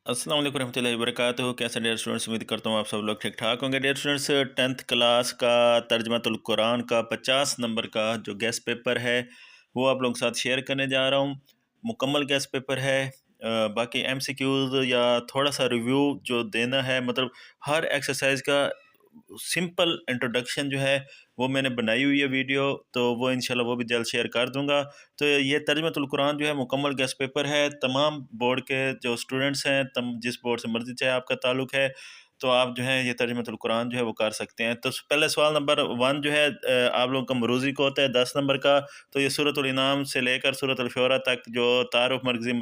अस्सलाम वालेकुम रहमतुल्लाहि वबरकातुहू। कैसे डियर स्टूडेंट्स, उम्मीद करता हूँ आप सब लोग ठीक ठाक होंगे। डियर स्टूडेंट्स, 10th क्लास का तर्जमातुल कुरान का 50 नंबर का जो गेस्ट पेपर है वो आप लोगों के साथ शेयर करने जा रहा हूँ। मुकम्मल गेस्ट पेपर है। बाकी एमसीक्यूज़ या थोड़ा सा रिव्यू जो देना है, मतलब हर एक्सरसाइज का सिंपल इंट्रोडक्शन जो है वो मैंने बनाई हुई है वीडियो, तो वो इंशाल्लाह वो भी जल्द शेयर कर दूंगा। तो ये तर्जुमतुल कुरान जो है मुकम्मल गेस्ट पेपर है। तमाम बोर्ड के जो स्टूडेंट्स हैं, जिस बोर्ड से मर्जी चाहे आपका ताल्लुक़ है, तो आप जो है ये तर्जुमतुल कुरान जो है वो कर सकते हैं। तो पहले सवाल नंबर 1 जो है आप लोगों का मरूज़ी को होता है 10 नंबर का। तो ये सूरतुल इनाम से लेकर सूरतुल शुअरा तक जो तारुफ मरकज़ी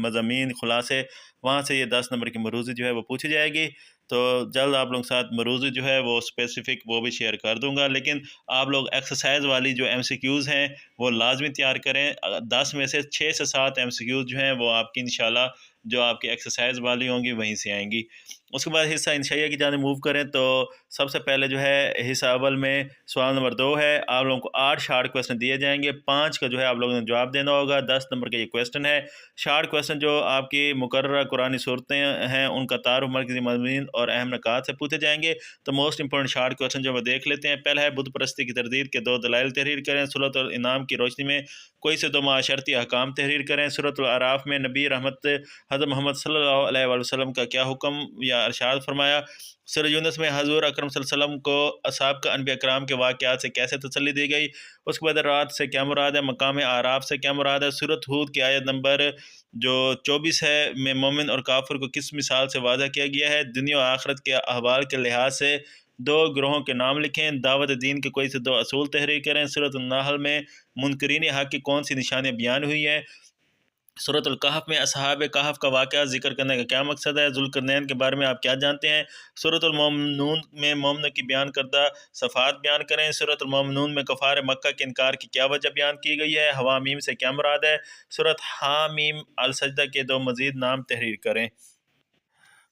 मज़ामीन खुलासे, वहाँ से ये 10 नंबर की मरूज़ी जो है वो पूछी जाएगी। तो जल्द आप लोगों के साथ मरूज़ी जो है वो स्पेसिफ़िक वो भी शेयर कर दूँगा। लेकिन आप लोग एक्सरसाइज़ वाली जो एमसीक्यूज़ हैं वो लाज़मी तैयार करें। 10 में से 6 से 7 एमसीक्यूज़ जो हैं वो आपकी इंशाल्लाह जो आपकी एक्सरसाइज़ वाली होंगी वहीं से आएँगी। उसके बाद हिस्सा इंशाइया की जानिब मूव करें तो सबसे पहले जो है हिस्सा अव्वल में सवाल नंबर 2 है। आप लोगों को 8 शार्ट क्वेश्चन दिए जाएंगे, 5 का जो है आप लोगों ने जवाब देना होगा। 10 नंबर का ये क्वेश्चन है। शार्ट क्वेश्चन जो आपकी मुकर्रर कुरानी सूरतें हैं उनका तारुफ मरकज़ी मज़ामीन और अहम नकात से पूछे जाएंगे। तो मोस्ट इंपॉर्टेंट शार्ट क्वेश्चन जो वो देख लेते हैं। पहला है बुत परस्ती की तरदीद के 2 दलाइल तहरीर करें। सूरतुल इनाम की रोशनी में कोई से 2 माशरती अहकाम तहरीर करें। सूरतुल अराफ में नबी रहमत हज़रत मोहम्मद सल्लल्लाहु अलैहि वसल्लम का क्या हुक्म या इरशाद फरमाया। सूरह यूनुस में हज़ूर अकरम सल्लल्लाहु अलैहि वसल्लम को असहाब का अनबिया कराम के वाक़यात से कैसे तसल्ली दी गई। उसके बाद रात से क्या मुराद है, मकाम आराफ से क्या मुराद है। सूरत हूद की आयत नंबर जो 24 है में मोमिन और काफिर को किस मिसाल से वाज़ा किया गया है। दुनिया और आखिरत के अहवाल के लिहाज से 2 ग्रोहों के नाम लिखें। दावत दीन के कोई से 2 असूल तहरीर करें। सूरत अन-नहल में मुनकरीन हक़ की कौन सी निशानियाँ बयान हुई हैं। सूरतुल कहफ में असहाब कहफ का वाक़या ज़िक्र करने का क्या मकसद है। ज़ुल्क़रनैन के बारे में आप क्या जानते हैं। सूरतुल मोमिनून में मोमिनों की बयान करदा सफ़ात बयान करें। सूरतुल मोमिनून में कफ़ार मक्का के इनकार की क्या वजह बयान की गई है। हवामीम से क्या मुराद है। सूरत हामीम अल सजदा के 2 मज़ीद नाम तहरीर करें।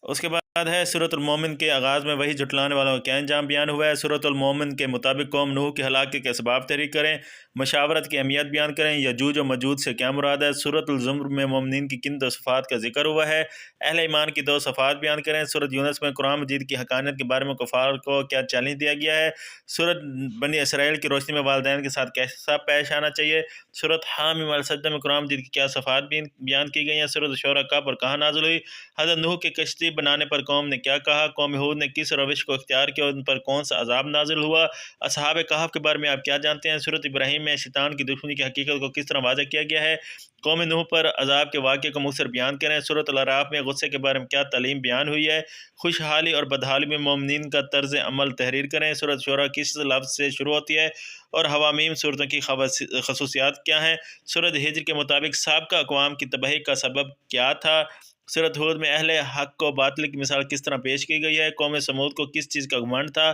उसके बाद है सूरतुल मोमिन के आगाज़ में वही झुटलाने वालों का क्या अंजाम बयान हुआ है। सूरतुल मोमिन के मुताबिक कौम नूह की हलाकत के असबाब तहरीर करें। मशावरत की अहमियत बयान करें। यजूज और मजूज से क्या मुराद है। सूरतुल ज़ुम्र में मोमिनीन की किन 2 सफ़ात का जिक्र हुआ है। अहले ईमान की 2 सफ़ात बयान करें। सूरत यूनुस में कुरान मजीद की हक़ानियत के बारे में कुफ़ार को क्या चैलेंज दिया गया है। सूरत बनी इसराइल की रोशनी में वालिदैन के साथ कैसा पेश आना चाहिए। सूरत हामीम अल सजदा में कुरान मजीद की क्या सफ़ात बयान की गई हैं। सूरत शुअरा कब और कहाँ नाज़िल हुई। हज़रत नूह की कश्ती बनाने पर कौम ने क्या कहा। कौम हूद ने किस रविश को इख्तियार किया, उन पर कौन सा अजाब नाजिल हुआ। असहाब कहफ के बारे में आप क्या जानते हैं। सूरत इब्राहीम में शैतान की दुश्मनी की हकीकत को किस तरह वाज़ह किया गया है। कौम नूह पर अजाब के वाक़े को मुख्तसर बयान करें। सूरत अल-अराफ में गुस्से के बारे में क्या तालीम बयान हुई है। खुशहाली और बदहाली में मोमिनीन का तर्ज अमल तहरीर करें। सूरत शुअरा किस लफ्ज़ से शुरू होती है और हवामीम सूरतों की खसूसियात क्या हैं। सूरत हिज्र के मुताबिक साबका अक़वाम की तबाही का सबब क्या था। सूरत हूद में अहले हक़ को बातिल की मिसाल किस तरह पेश की गई है। कौम समूद को किस चीज़ का घमंड था।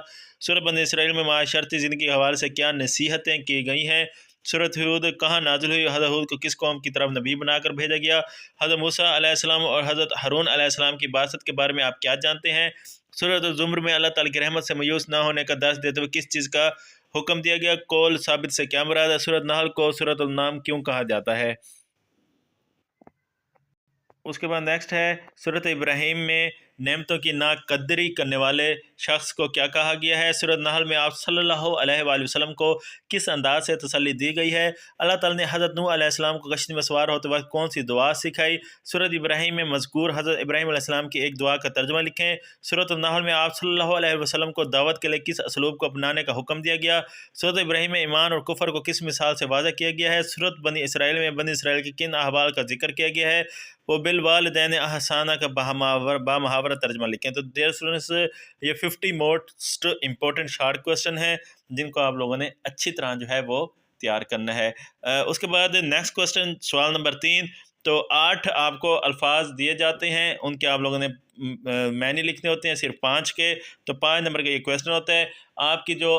सूरत बनी इसराइल में माशरती ज़िंदगी के हवाले से क्या नसीहतें की गई हैं। सूरत हूद कहाँ नाज़िल हुई। हज़रत हूद को किस कौम की तरफ नबी बनाकर भेजा गया। हज़रत मूसा अलैहिस्सलाम और हज़रत हारून अलैहिस्सलाम की बासत के बारे में आप क्या जानते हैं। सूरत ज़ुम्र में अल्लाह ताला की रहमत से मायूस न होने का दर्स देते हुए किस चीज़ का हुक्म दिया गया। कौल साबित से क्या मुराद है। सूरत नहल को सूरत नाम क्यों कहा जाता है। उसके बाद नेक्स्ट है सूरत इब्राहीम में नेमतों की नाकदरी करने वाले शख्स को क्या कहा गया है। सूरत नहल में आप सल्लल्लाहु अलैहि वसल्लम को किस अंदाज से तसल्ली दी गई है। अल्लाह ताला ने हज़रत नूह अलैहिस्सलाम को कश्ती में सवार होते वक्त कौन सी दुआ सिखाई। सूरत इब्राहीम में मज़कूर हज़रत इब्राहीम अलैहिस्सलाम की एक दुआ का तर्जुमा लिखें। सूरत नहल में आप सल्लल्लाहु अलैहि वसल्लम को दावत के लिए किस असलूब को अपनाने का हुक्म दिया गया। सूरत इब्राहीम में ईमान और कुफर को किस मिसाल से वाज़ह किया गया है। सूरत बनी इसराइल में बनी इसराइल के किन अहवाल का जिक्र किया गया है। वो बिलवालिदैन अहसाना का बामहावरा तर्जमा लिखें। तो डियर स्टूडेंट्स, ये 50 मोस्ट इंपॉर्टेंट शार्ट क्वेश्चन हैं जिनको आप लोगों ने अच्छी तरह जो है वो तैयार करना है। उसके बाद नेक्स्ट क्वेश्चन सवाल नंबर 3। तो 8 आपको अल्फाज दिए जाते हैं, उनके आप लोगों ने मैनी लिखने होते हैं सिर्फ 5 के। तो 5 नंबर का ये क्वेश्चन होता है। आपकी जो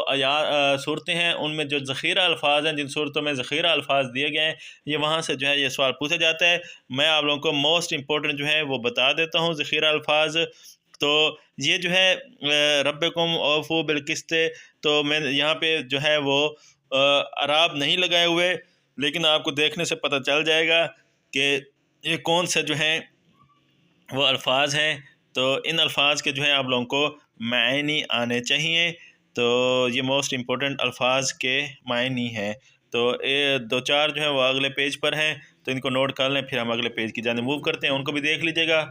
सूरतें हैं उनमें जो ज़ख़ीरा अल्फाज हैं, जिन सूरतों में ज़ख़ीरा अल्फाज दिए गए हैं, ये वहाँ से जो है ये सवाल पूछा जाता है। मैं आप लोगों को मोस्ट इंपॉर्टेंट जो है वो बता देता हूँ ज़ख़ीरा अल्फाज। तो ये जो है रब्बकुम औफ़ू बिलक़िस्त। तो मैं यहाँ पे जो है वो अराब नहीं लगाए हुए, लेकिन आपको देखने से पता चल जाएगा कि ये कौन से जो हैं وہ الفاظ ہیں، تو ان الفاظ کے جو ہے آپ لوگوں کو معنی آنے چاہیے۔ تو یہ موسٹ امپورٹنٹ الفاظ کے معنی ہیں۔ تو دو چار جو ہے وہ اگلے پیج پر ہیں، تو ان کو نوٹ کر لیں، پھر ہم اگلے پیج کی جانب موو کرتے ہیں، ان کو بھی دیکھ لیجیے گا۔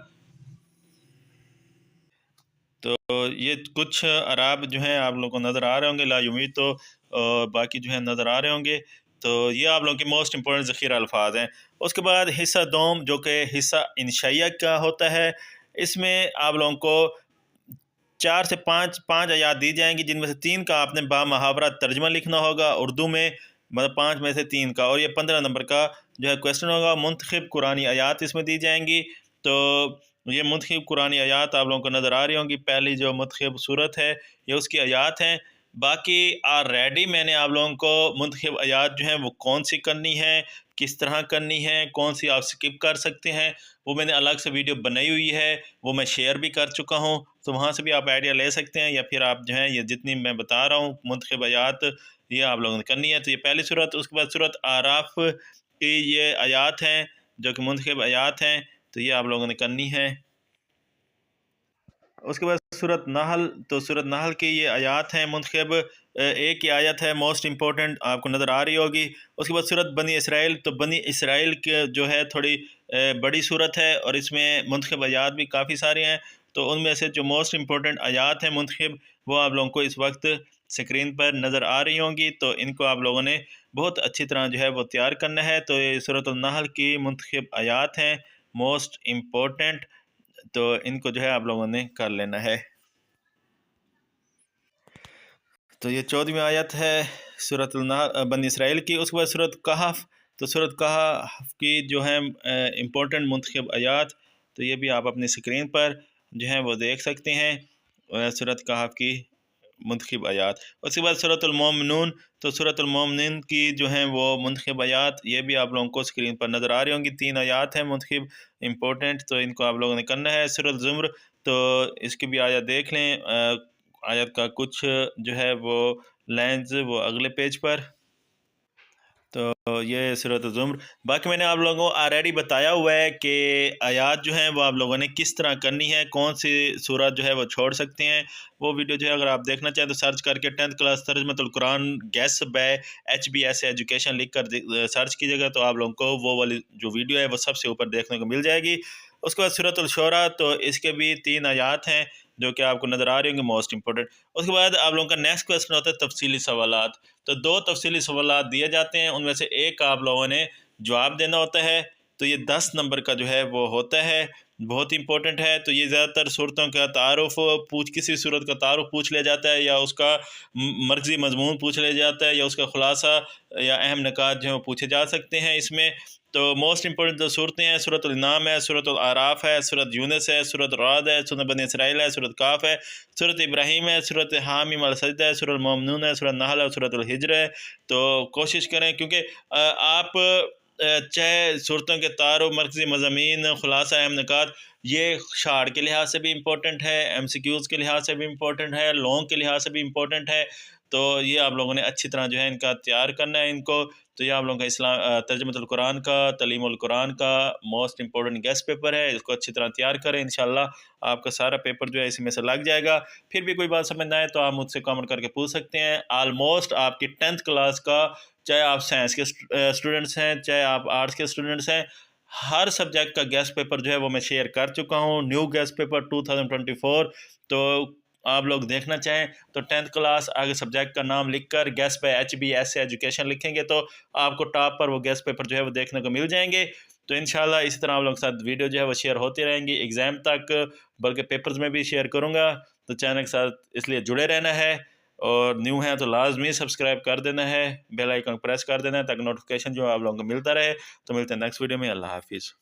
تو یہ کچھ اعراب جو ہیں آپ لوگوں کو نظر آ رہے ہوں گے، لا یمید تو باقی جو ہے نظر آ رہے ہوں گے۔ تو یہ آپ لوگوں کے موسٹ امپورٹنٹ ذخیرہ الفاظ ہیں۔ اس کے بعد حصہ دوم، جو کہ حصہ انشائیہ کا ہوتا ہے، اس میں آپ لوگوں کو 4 سے 5 آیات دی جائیں گی، جن میں سے 3 کا آپ نے با محاورہ ترجمہ لکھنا ہوگا اردو میں، مطلب 5 میں سے 3 کا، اور یہ 15 نمبر کا جو ہے کویسچن ہوگا۔ منتخب قرآنی آیات اس میں دی جائیں گی۔ تو یہ منتخب قرآنی آیات آپ لوگوں کو نظر آ رہی ہوں گی، پہلی جو منتخب صورت ہے یہ اس کی آیات ہیں۔ باقی آلریڈی میں نے آپ لوگوں کو منتخب آیات جو ہیں وہ کون سی کرنی ہے، کس طرح کرنی ہے، کون سی آپ سکپ کر سکتے ہیں، وہ میں نے الگ سے ویڈیو بنائی ہوئی ہے، وہ میں شیئر بھی کر چکا ہوں، تو وہاں سے بھی آپ آئیڈیا لے سکتے ہیں، یا پھر آپ جو ہیں یہ جتنی میں بتا رہا ہوں منتخب آیات یہ آپ لوگوں نے کرنی ہے۔ تو یہ پہلی صورت، اس کے بعد صورت اعراف کی یہ آیات ہیں جو کہ منتخب آیات ہیں، تو یہ آپ لوگوں نے کرنی ہے۔ اس کے بعد سورۃ نحل، تو سورۃ نحل کی یہ آیات ہیں منتخب، ایک ہی آیت ہے موسٹ امپورٹنٹ، آپ کو نظر آ رہی ہوگی۔ اس کے بعد سورۃ بنی اسرائیل، تو بنی اسرائیل کے جو ہے تھوڑی بڑی صورت ہے، اور اس میں منتخب آیات بھی کافی سارے ہیں، تو ان میں سے جو موسٹ امپورٹنٹ آیات ہیں منتخب، وہ آپ لوگوں کو اس وقت اسکرین پر نظر آ رہی ہوں گی، تو ان کو آپ لوگوں نے بہت اچھی طرح جو ہے وہ تیار کرنا ہے۔ تو یہ سورۃ النحل کی منتخب آیات ہیں موسٹ امپورٹنٹ، تو ان کو جو ہے آپ لوگوں نے کر لینا ہے۔ تو یہ 14ویں آیت ہے سورۃ بنی اسرائیل کی۔ اس کے بعد سورۃ کہف، تو سورۃ کہف کی جو ہے امپورٹنٹ منتخب آیات، تو یہ بھی آپ اپنی سکرین پر جو ہیں وہ دیکھ سکتے ہیں، سورۃ کہف کی منتخب آیات۔ اس کے بعد سورۃ المومنون، تو سورۃ المومنون کی جو ہیں وہ منتخب آیات، یہ بھی آپ لوگوں کو اسکرین پر نظر آ رہی ہوں گی، 3 آیات ہیں منتخب امپورٹنٹ، تو ان کو آپ لوگوں نے کرنا ہے۔ سورۃ زمر، تو اس کی بھی آیت دیکھ لیں، آیت کا کچھ جو ہے وہ لائنز وہ اگلے پیج پر، تو یہ سورۃ الزمر۔ باقی میں نے آپ لوگوں کو آلریڈی بتایا ہوا ہے کہ آیات جو ہیں وہ آپ لوگوں نے کس طرح کرنی ہے، کون سی سورت جو ہے وہ چھوڑ سکتے ہیں، وہ ویڈیو جو ہے اگر آپ دیکھنا چاہیں تو سرچ کر کے 10th کلاس ترجمۃ القرآن گیس بے HBS ایجوکیشن لکھ کر سرچ کیجیے گا، تو آپ لوگوں کو وہ والی جو ویڈیو ہے وہ سب سے اوپر دیکھنے کو مل جائے گی۔ اس کے بعد سورۃ الشورى، تو اس کے بھی 3 آیات ہیں جو کہ آپ کو نظر آ رہی ہوں گی موسٹ امپورٹنٹ۔ اس کے بعد آپ لوگوں کا نیکسٹ کویسچن ہوتا ہے تفصیلی سوالات، تو 2 تفصیلی سوالات دیے جاتے ہیں، ان میں سے ایک آپ لوگوں نے جواب دینا ہوتا ہے، تو یہ 10 نمبر کا جو ہے وہ ہوتا ہے، بہت امپورٹنٹ ہے۔ تو یہ زیادہ تر صورتوں کا تعارف کسی صورت کا تعارف پوچھ لیا جاتا ہے، یا اس کا مرکزی مضمون پوچھ لیا جاتا ہے، یا اس کا خلاصہ یا اہم نکات جو ہیں وہ پوچھے جا سکتے ہیں اس میں۔ تو موسٹ امپورٹنٹ جو صورتیں ہیں، سورۃ الانعام ہے، سورۃ الاعراف ہے، سورۃ یونس ہے، سورۃ رعد ہے، سورۃ بنی اسرائیل ہے، سورۃ کاف ہے، سورۃ ابراہیم ہے، سورۃ حامیم السجدہ ہے، سورۃ المومنون ہے، سورۃ نحل ہے، سورۃ الحجر ہے۔ تو کوشش کریں، کیونکہ آپ چاہے صورتوں کے تعارف، مرکزی مضامین، خلاصہ، اہم نکات، یہ شارٹ کے لحاظ سے بھی امپورٹنٹ ہے، MCQs کے لحاظ سے بھی امپورٹنٹ ہے، لانگ کے لحاظ سے بھی امپورٹنٹ ہے، تو یہ آپ لوگوں نے اچھی طرح جو ہے ان کا تیار کرنا ہے ان کو۔ تو یہ آپ لوگوں کا ترجمۃ القرآن کا، تعلیم القرآن کا موسٹ امپورٹنٹ گیسٹ پیپر ہے، اس کو اچھی طرح تیار کریں، انشاءاللہ آپ کا سارا پیپر جو ہے اسی میں سے لگ جائے گا۔ پھر بھی کوئی بات سمجھ نہ آئے تو آپ مجھ سے کامنٹ کر کے پوچھ سکتے ہیں۔ آلموسٹ آپ کی 10th کلاس کا، چاہے آپ سائنس کے اسٹوڈنٹس ہیں، چاہے آپ آرٹس کے اسٹوڈنٹس ہیں، ہر سبجیکٹ کا گیسٹ پیپر جو ہے وہ میں شیئر کر چکا ہوں، نیو گیسٹ پیپر 2024۔ تو آپ لوگ دیکھنا چاہیں تو 10th کلاس آگے سبجیکٹ کا نام لکھ کر گیسٹ پہ HBS ایجوکیشن لکھیں گے تو آپ کو ٹاپ پر وہ گیسٹ پیپر جو ہے وہ دیکھنے کو مل جائیں گے۔ تو انشاءاللہ اسی طرح آپ لوگوں کے ساتھ ویڈیو جو ہے وہ شیئر ہوتی رہیں گی ایگزام تک، بلکہ پیپرز میں بھی شیئر کروں گا، تو چینل کے ساتھ اس لیے جڑے رہنا ہے، اور نیو ہیں تو لازمی سبسکرائب کر دینا ہے، بیل آئیکن پریس کر دینا ہے تاکہ نوٹیفیکیشن جو آپ لوگوں کو ملتا رہے۔ تو ملتے ہیں نیکسٹ ویڈیو میں، اللہ حافظ۔